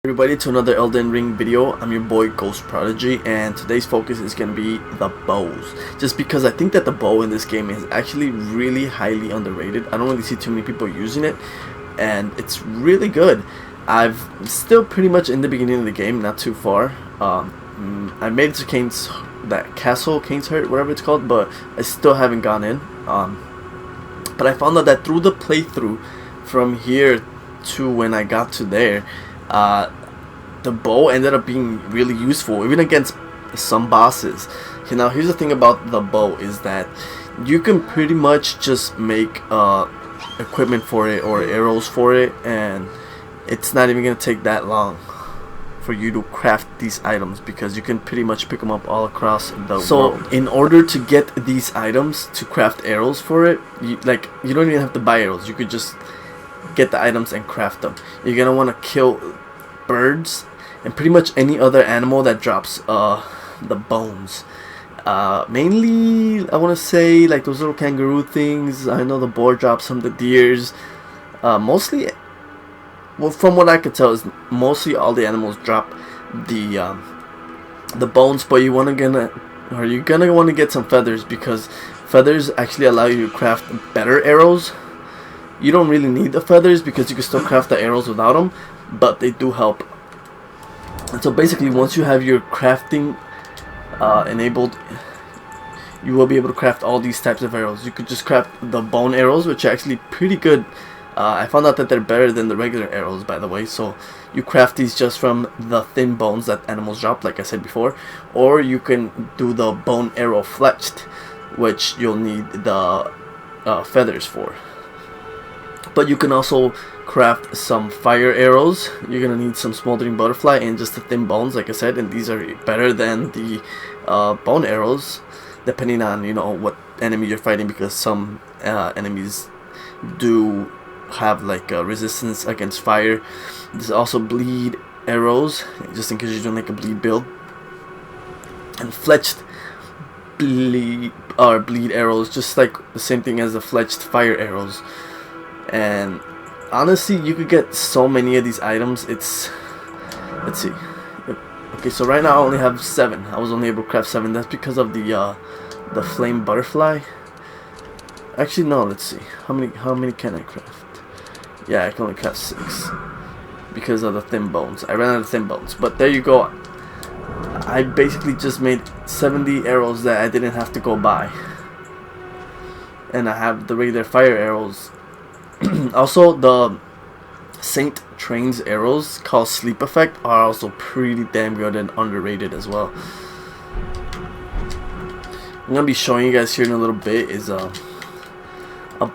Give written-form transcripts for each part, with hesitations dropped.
Everybody, to another Elden Ring video. I'm your boy GhostProdigy, and today's focus is going to be the bows. Just because I think that the bow in this game is actually really highly underrated. I don't really see too many people using it, and it's really good. I'm still pretty much in the beginning of the game, not too far. I made it to that castle, Kane's Hurt, whatever it's called, but I still haven't gone in. But I found out that through the playthrough, from here to when I got to there, the bow ended up being really useful, even against some bosses. Okay, now here's the thing about the bow is that you can pretty much just make equipment for it or arrows for it, and it's not even gonna take that long for you to craft these items because you can pretty much pick them up all across the world. So in order to get these items to craft arrows for it, you don't even have to buy arrows. You could just get the items and craft them. You're gonna want to kill birds and pretty much any other animal that drops the bones. Mainly I want to say like those little kangaroo things. I know the boar drops some, the deers. Mostly, well, from what I could tell, is mostly all the animals drop the bones. But you're gonna want to get some feathers, because feathers actually allow you to craft better arrows. You don't really need the feathers because you can still craft the arrows without them, but they do help. And so basically, once you have your crafting enabled, you will be able to craft all these types of arrows. You could just craft the bone arrows, which are actually pretty good. I found out that they're better than the regular arrows, by the way. So you craft these just from the thin bones that animals drop, like I said before, or you can do the bone arrow fletched, which you'll need the feathers for. But you can also craft some fire arrows. You're gonna need some smoldering butterfly and just the thin bones, like I said, and these are better than the bone arrows, depending on what enemy you're fighting, because some enemies do have like a resistance against fire. There's also bleed arrows, just in case you're doing like a bleed build, and fletched bleed arrows, just like the same thing as the fletched fire arrows. And honestly, you could get so many of these items. Let's see. Okay, so right now I only have 7. I was only able to craft 7. That's because of the flame butterfly. Actually, no. Let's see. How many can I craft? Yeah, I can only craft 6 because of the thin bones. I ran out of thin bones. But there you go. I basically just made 70 arrows that I didn't have to go buy, and I have the regular fire arrows. Also, the Saint Train's arrows called Sleep Effect are also pretty damn good and underrated as well. I'm gonna be showing you guys here in a little bit is a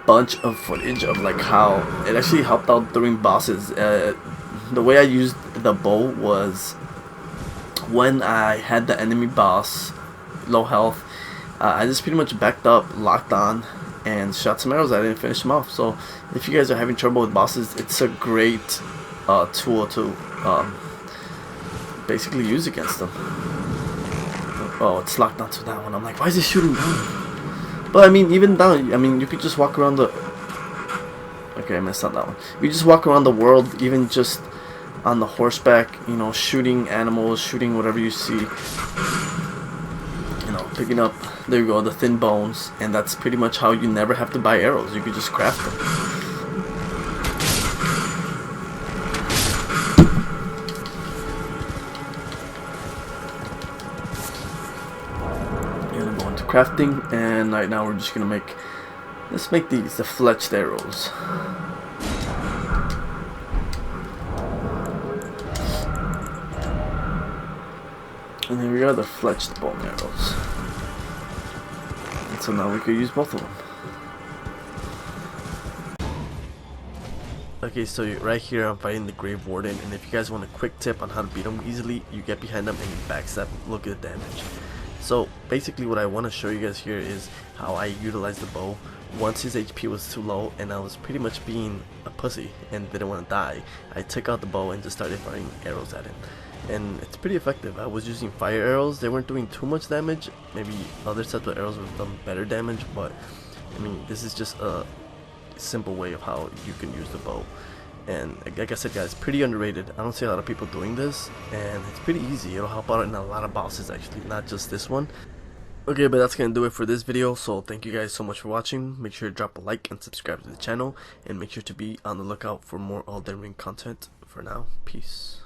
bunch of footage of like how it actually helped out during bosses. The way I used the bow was when I had the enemy boss low health, I just pretty much backed up, locked on, and shot some arrows. I didn't finish them off. So if you guys are having trouble with bosses, it's a great tool to basically use against them. Oh, it's locked onto that one. I'm like, why is it shooting down? But I mean, even down, you could just walk around the... Okay, I messed up that one. You just walk around the world, even just on the horseback, shooting animals, shooting whatever you see. Picking up, there you go, the thin bones, and that's pretty much how you never have to buy arrows. You could just craft them. You're gonna go into crafting, and right now we're just gonna let's make these, the fletched arrows. And here we are, the fletched bone arrows. And so now we could use both of them. Okay, so right here I'm fighting the Grave Warden, and if you guys want a quick tip on how to beat him easily, you get behind him and you backstab him. Look at the damage. So basically what I want to show you guys here is how I utilized the bow. Once his HP was too low and I was pretty much being a pussy and didn't want to die, I took out the bow and just started firing arrows at him. And it's pretty effective. I was using fire arrows. They weren't doing too much damage. Maybe other sets of arrows would have done better damage, but this is just a simple way of how you can use the bow. And like I said guys, pretty underrated. I don't see a lot of people doing this, and it's pretty easy. It'll help out in a lot of bosses actually, not just this one. Okay, but that's gonna do it for this video, so thank you guys so much for watching. Make sure to drop a like and subscribe to the channel, and make sure to be on the lookout for more Elden Ring content. For now, peace.